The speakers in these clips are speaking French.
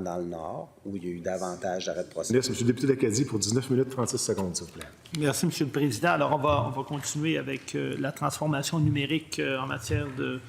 dans le Nord, où il y a eu davantage d'arrêts de procédure. Merci, M. le député d'Acadie, pour 19 minutes 36 secondes, s'il vous plaît. Merci, M. le Président. Alors, on va continuer avec la transformation numérique en matière de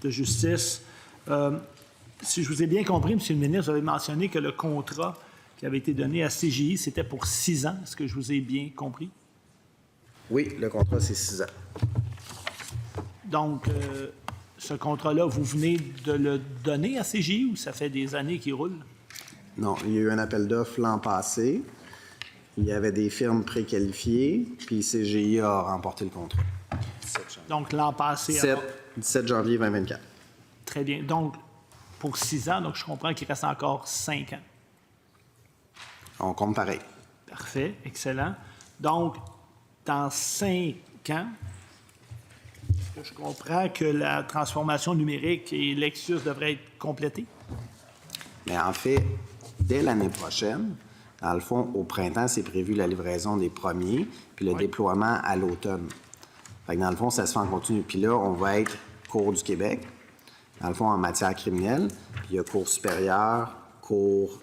justice. Si je vous ai bien compris, M. le ministre, vous avez mentionné que le contrat qui avait été donné à CGI, c'était pour 6 ans. Est-ce que je vous ai bien compris? Oui, le contrat, c'est 6 ans. Donc, ce contrat-là, vous venez de le donner à CGI ou ça fait des années qu'il roule? Non, il y a eu un appel d'offres l'an passé. Il y avait des firmes préqualifiées, puis CGI a remporté le contrat. Donc, l'an passé... 17 janvier 2024. Très bien. Donc, pour 6 ans, donc je comprends qu'il reste encore 5 ans. On compte pareil. Parfait, excellent. Donc, dans 5 ans, je comprends que la transformation numérique et Lexus devraient être complétées? Mais en fait, dès l'année prochaine, dans le fond, au printemps, c'est prévu la livraison des premiers, puis le déploiement à l'automne. Fait que dans le fond, ça se fait en continu. Puis là, on va être Cour du Québec, dans le fond, en matière criminelle, puis il y a Cour supérieure, Cour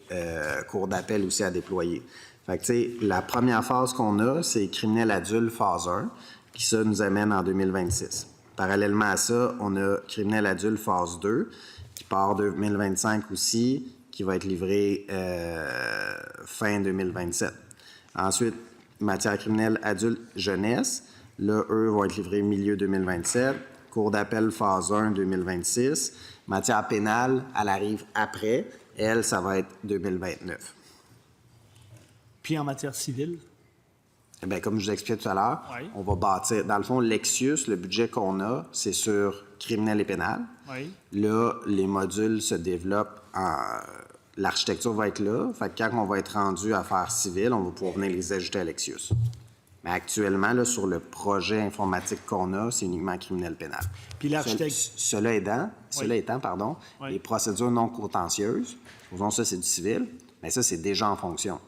d'appel aussi à déployer. Fait que, tu sais, la première phase qu'on a, c'est criminel adulte phase 1, puis ça nous amène en 2026. Parallèlement à ça, on a criminel adulte phase 2, qui part de 2025 aussi, qui va être livré fin 2027. Ensuite, matière criminelle adulte jeunesse, là, eux vont être livrés milieu 2027. Cour d'appel phase 1 2026. Matière pénale, elle arrive après. Elle, ça va être 2029. Puis en matière civile? Eh bien, comme je vous expliquais tout à l'heure, on va bâtir. Dans le fond, Lexus, le budget qu'on a, c'est sur criminel et pénal. Oui. Là, les modules se développent l'architecture va être là. Fait que quand on va être rendu à faire civil, on va pouvoir venir les ajouter à Lexus. Mais actuellement, là, sur le projet informatique qu'on a, c'est uniquement criminel pénal. Puis l'architecte... Cela étant, les procédures non contentieuses, souvent ça, c'est du civil, mais ça, c'est déjà en fonction.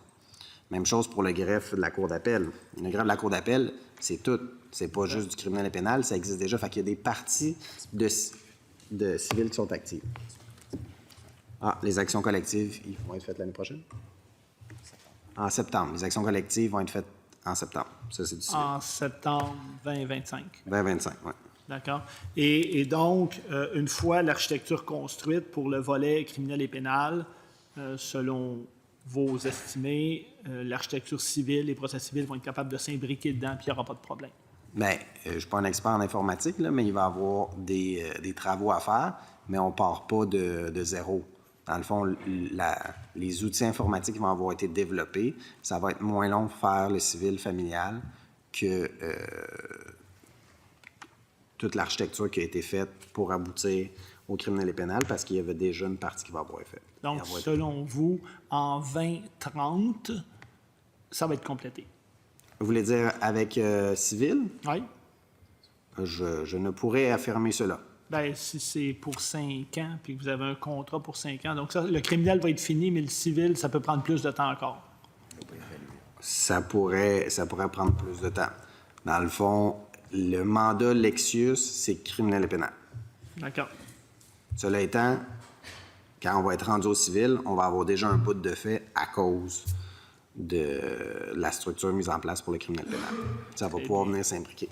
Même chose pour le greffe de la Cour d'appel. Le greffe de la Cour d'appel, c'est tout. C'est pas juste du criminel et pénal, ça existe déjà. Fait qu'il y a des parties de civils qui sont actives. Les actions collectives, ils vont être faites l'année prochaine? En septembre. Les actions collectives vont être faites en septembre. Ça, c'est du civil. En septembre 2025. 2025, oui. D'accord. Et donc, une fois l'architecture construite pour le volet criminel et pénal, selon vos estimés, l'architecture civile, les procès civils vont être capables de s'imbriquer dedans, puis il n'y aura pas de problème. Bien, je ne suis pas un expert en informatique, là, mais il va y avoir des travaux à faire, mais on ne part pas de zéro. Dans le fond, les outils informatiques vont avoir été développés. Ça va être moins long de faire le civil familial que toute l'architecture qui a été faite pour aboutir au criminel et pénal, parce qu'il y avait déjà une partie qui va avoir été faite. Donc, selon vous, en 2030, ça va être complété? Vous voulez dire avec civil? Oui. Je ne pourrais affirmer cela. Bien, si c'est pour 5 ans, puis que vous avez un contrat pour 5 ans, donc ça, le criminel va être fini, mais le civil, ça peut prendre plus de temps encore. Ça pourrait prendre plus de temps. Dans le fond, le mandat Lexus, c'est criminel et pénal. D'accord. Cela étant, quand on va être rendu au civil, on va avoir déjà un bout de fait à cause de la structure mise en place pour le criminel pénal. Ça va pouvoir venir s'imbriquer.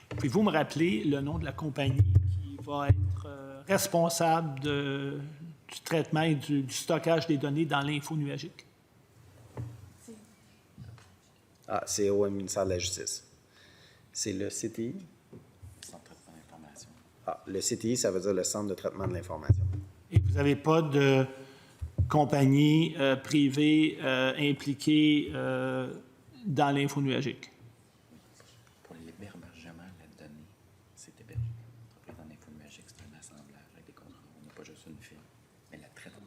Pouvez-vous me rappeler le nom de la compagnie qui va être responsable du traitement et du stockage des données dans l'info nuagique? C'est au ministère de la Justice. C'est le CTI? Centre de traitement d'information. Le CTI, ça veut dire le Centre de traitement de l'information. Et vous n'avez pas de compagnie privée impliquée dans l'info nuagique? Pour l'hébergement de la donnée, c'est hébergé. L'entreprise en info nuagique, c'est un assemblage avec des contrats. On n'a pas juste une firme, mais la traitance.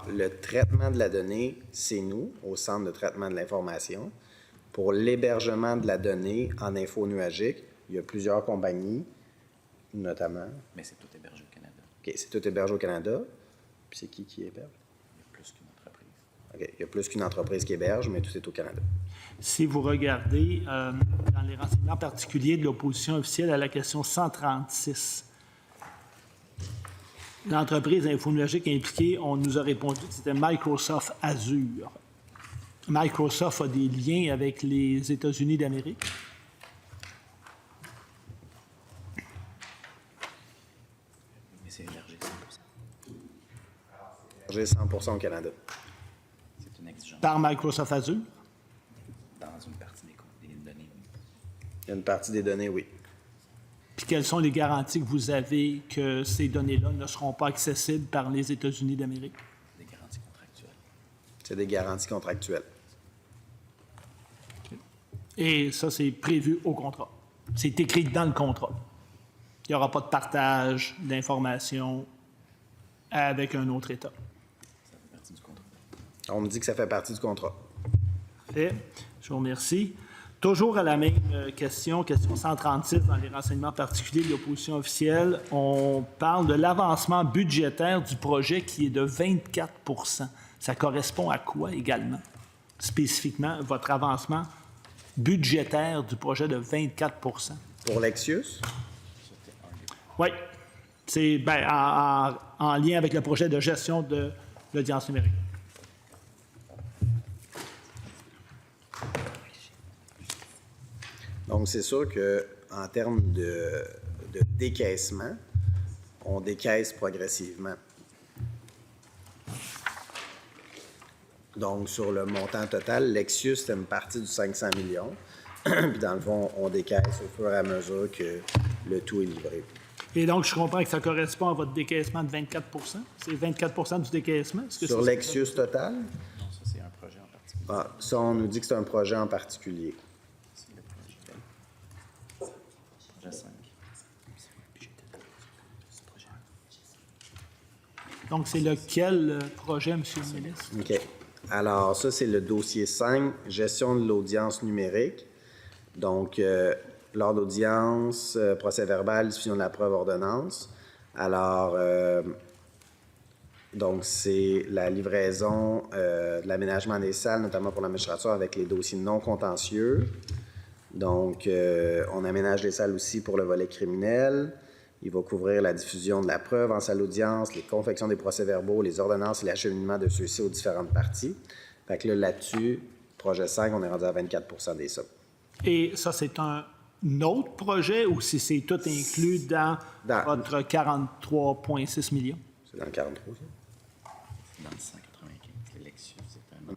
Le traitement de la donnée, c'est nous, au Centre de traitement de l'information. Pour l'hébergement de la donnée en info nuagique, il y a plusieurs compagnies, notamment. Mais c'est tout hébergé au Canada. OK, c'est tout hébergé au Canada. Puis c'est qui héberge? Il y a plus qu'une entreprise. OK, il y a plus qu'une entreprise qui héberge, mais tout est au Canada. Si vous regardez dans les renseignements particuliers de l'opposition officielle à la question 136, l'entreprise infonuagique impliquée, on nous a répondu que c'était Microsoft Azure. Microsoft a des liens avec les États-Unis d'Amérique. Mais c'est élargi 100%. J'ai 100% au Canada. C'est une exigence Par Microsoft Azure. dans une partie des données. Il y a une partie des données, oui. Puis quelles sont les garanties que vous avez que ces données-là ne seront pas accessibles par les États-Unis d'Amérique? Des garanties contractuelles. C'est des garanties contractuelles. Et ça, c'est prévu au contrat. C'est écrit dans le contrat. Il n'y aura pas de partage d'informations avec un autre État. Ça fait partie du contrat. On me dit que ça fait partie du contrat. Fait. Je vous remercie. Toujours à la même question 136 dans les renseignements particuliers de l'opposition officielle, on parle de l'avancement budgétaire du projet qui est de 24 %. Ça correspond à quoi également? Spécifiquement, votre avancement budgétaire du projet de 24 Pour Lexius, Oui. C'est en lien avec le projet de gestion de l'audience numérique. donc c'est sûr qu'en termes de décaissement, on décaisse progressivement. Donc, sur le montant total, Lexius, c'était une partie du 500 millions. Puis, dans le fond, on décaisse au fur et à mesure que le tout est livré. Et donc, je comprends que ça correspond à votre décaissement de 24 C'est 24 du décaissement? Est-ce que Sur c'est- Lexius total, Non, ça, c'est un projet en particulier. ça, on nous dit que c'est un projet en particulier. C'est le projet. Projet 5. Donc, c'est lequel projet, M. le ministre? OK. Alors, ça, c'est le dossier 5, gestion de l'audience numérique. Donc, lors d'audience, procès-verbal, diffusion de la preuve, ordonnance. Alors, donc, c'est la livraison de l'aménagement des salles, notamment pour la magistrature, avec les dossiers non contentieux. Donc, on aménage les salles aussi pour le volet criminel. Il va couvrir la diffusion de la preuve en salle d'audience, les confections des procès-verbaux, les ordonnances et l'acheminement de ceux-ci aux différentes parties. Fait que là-dessus, projet 5, on est rendu à 24 des sommes. Et ça, c'est un autre projet ou si c'est tout inclus dans votre 43,6 millions? C'est dans le 43, ça? Dans le 195. C'est Lexus, c'est un...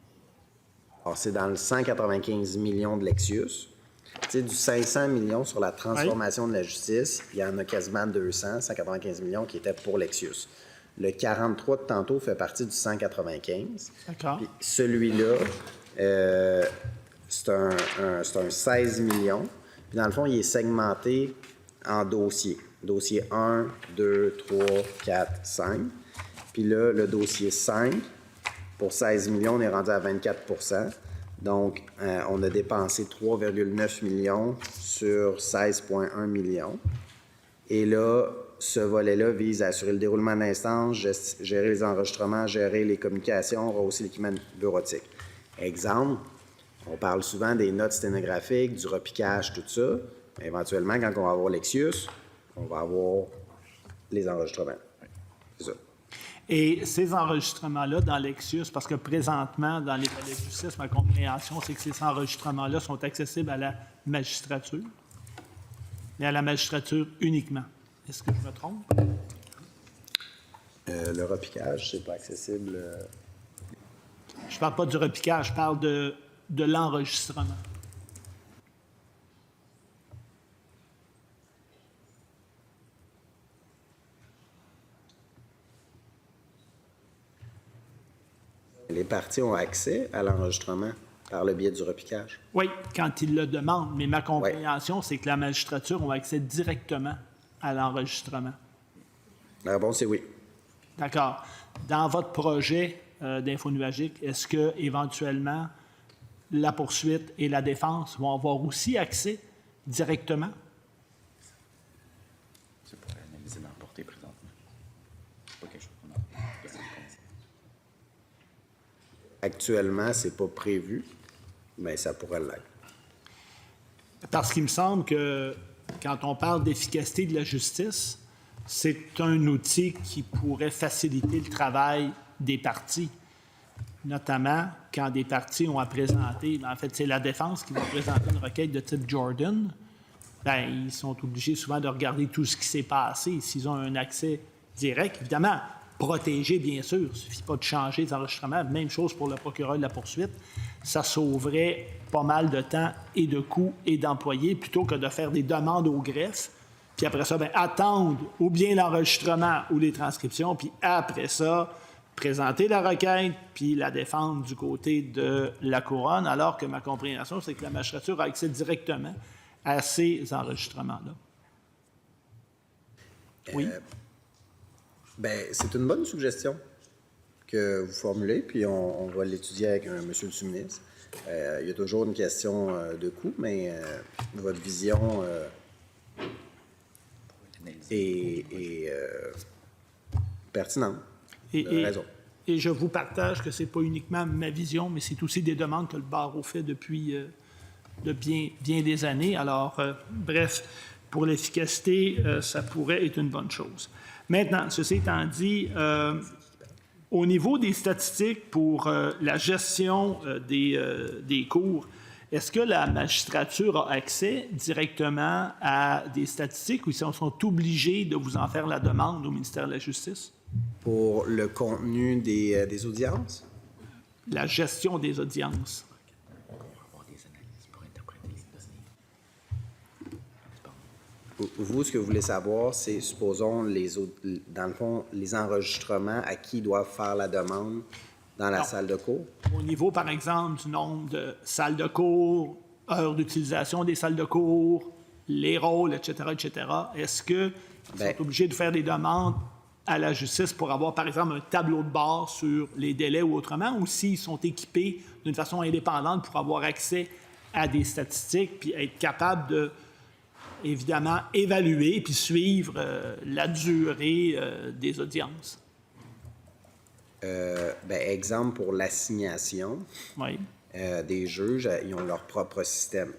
Alors, c'est dans le 195 millions de Lexius. Tu sais, du 500 millions sur la transformation de la justice, il y en a quasiment 200, 195 millions qui étaient pour Lexius. Le 43 de tantôt fait partie du 195. D'accord. Puis celui-là, c'est un 16 millions. Puis dans le fond, il est segmenté en dossiers. Dossier 1, 2, 3, 4, 5. Puis là, le dossier 5, pour 16 millions, on est rendu à 24 Donc, on a dépensé 3,9 millions sur 16,1 millions. Et là, ce volet-là vise à assurer le déroulement de l'instance, gérer les enregistrements, gérer les communications, rehausser l'équipement bureautique. Exemple, on parle souvent des notes sténographiques, du repiquage, tout ça. Mais éventuellement, quand on va avoir Lexius, on va avoir les enregistrements. C'est ça. Et ces enregistrements-là dans Lexius, parce que présentement, dans les palais de justice, ma compréhension, c'est que ces enregistrements-là sont accessibles à la magistrature, mais à la magistrature uniquement. Est-ce que je me trompe? Le repiquage, c'est pas accessible. Je parle pas du repiquage, je parle de l'enregistrement. Les parties ont accès à l'enregistrement par le biais du repiquage. Oui, quand ils le demandent, mais ma compréhension, c'est que la magistrature a accès directement à l'enregistrement. La réponse est oui. D'accord. Dans votre projet d'infonuagique, est-ce que éventuellement la poursuite et la défense vont avoir aussi accès directement? C'est pour analyser l'emporté présentement. C'est pas quelque chose qu'on a. Actuellement, c'est pas prévu, mais ça pourrait l'être. Parce qu'il me semble que quand on parle d'efficacité de la justice, c'est un outil qui pourrait faciliter le travail des parties, notamment quand des parties ont à présenter. En fait, c'est la défense qui va présenter une requête de type Jordan. Bien, ils sont obligés souvent de regarder tout ce qui s'est passé. S'ils ont un accès direct, évidemment, protégé, bien sûr. Il ne suffit pas de changer les enregistrements. Même chose pour le procureur de la poursuite. Ça sauverait pas mal de temps et de coûts et d'employés plutôt que de faire des demandes au greffe. Puis après ça, bien, attendre ou bien l'enregistrement ou les transcriptions. Puis après ça, présenter la requête puis la défendre du côté de la couronne, alors que ma compréhension, c'est que la magistrature a accès directement à ces enregistrements-là. Oui? Bien, c'est une bonne suggestion que vous formulez, puis on va l'étudier avec monsieur le sous-ministre. Il y a toujours une question de coût, mais votre vision est pertinente. Vous avez raison. Et je vous partage que ce n'est pas uniquement ma vision, mais c'est aussi des demandes que le barreau fait depuis de bien des années. Alors, bref, pour l'efficacité, ça pourrait être une bonne chose. Maintenant, ceci étant dit, au niveau des statistiques pour la gestion des cours, est-ce que la magistrature a accès directement à des statistiques ou ils sont obligés de vous en faire la demande au ministère de la Justice? Pour le contenu des audiences? La gestion des audiences. Vous, ce que vous voulez savoir, c'est, supposons, dans le fond, les enregistrements à qui doivent faire la demande dans la salle de cours? Au niveau, par exemple, du nombre de salles de cours, heures d'utilisation des salles de cours, les rôles, etc., est-ce qu'ils sont obligés de faire des demandes à la justice pour avoir, par exemple, un tableau de bord sur les délais ou autrement, ou s'ils sont équipés d'une façon indépendante pour avoir accès à des statistiques puis être capables de, évidemment, évaluer puis suivre la durée des audiences? Exemple pour l'assignation Oui. des juges, ils ont leur propre système.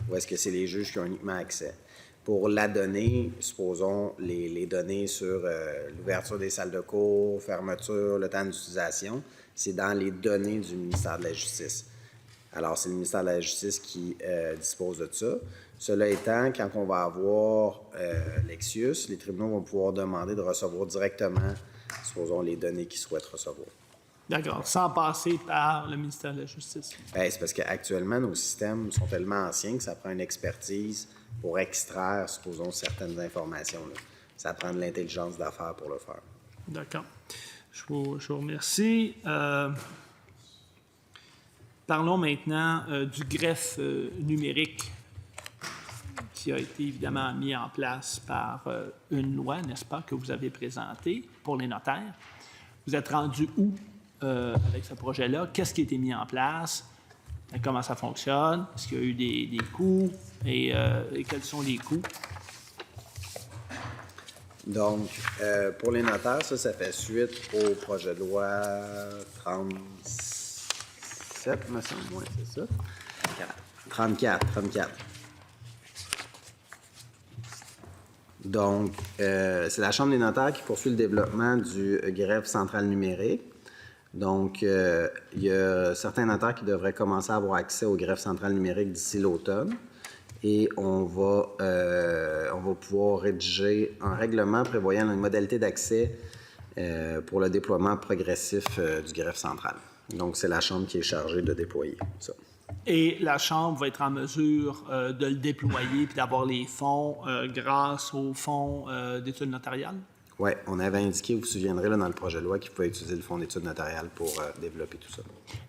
Ou est-ce que c'est les juges qui ont uniquement accès? Pour la donnée, supposons les données sur l'ouverture des salles de cours, fermeture, le temps d'utilisation, c'est dans les données du ministère de la Justice. Alors, c'est le ministère de la Justice qui dispose de ça. Cela étant, quand on va avoir l'exius, les tribunaux vont pouvoir demander de recevoir directement, supposons, les données qu'ils souhaitent recevoir. D'accord, sans passer par le ministère de la Justice. Bien, c'est parce qu'actuellement, nos systèmes sont tellement anciens que ça prend une expertise pour extraire, supposons, certaines informations-là. Ça prend de l'intelligence d'affaires pour le faire. D'accord. Je vous remercie. Parlons maintenant du greffe numérique qui a été évidemment mis en place par une loi, n'est-ce pas, que vous avez présentée pour les notaires. Vous êtes rendu où avec ce projet-là? Qu'est-ce qui a été mis en place? Comment ça fonctionne? Est-ce qu'il y a eu des coûts? Et quels sont les coûts? Donc, pour les notaires, ça fait suite au projet de loi 37, me semble, oui, c'est ça? 34. Donc, c'est la Chambre des notaires qui poursuit le développement du greffe central numérique. Donc, il y a certains notaires qui devraient commencer à avoir accès au greffe central numérique d'ici l'automne. Et on va pouvoir rédiger un règlement prévoyant une modalité d'accès pour le déploiement progressif du greffe central. Donc, c'est la Chambre qui est chargée de déployer ça. Et la Chambre va être en mesure de le déployer puis d'avoir les fonds grâce au fonds d'études notariales? Oui, on avait indiqué, vous vous souviendrez, là, dans le projet de loi qu'il pouvait utiliser le fonds d'études notariales pour développer tout ça.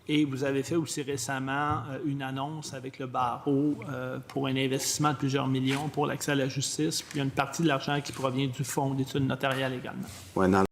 Et vous avez fait aussi récemment une annonce avec le barreau pour un investissement de plusieurs millions pour l'accès à la justice. Puis il y a une partie de l'argent qui provient du fonds d'études notariales également. Oui, dans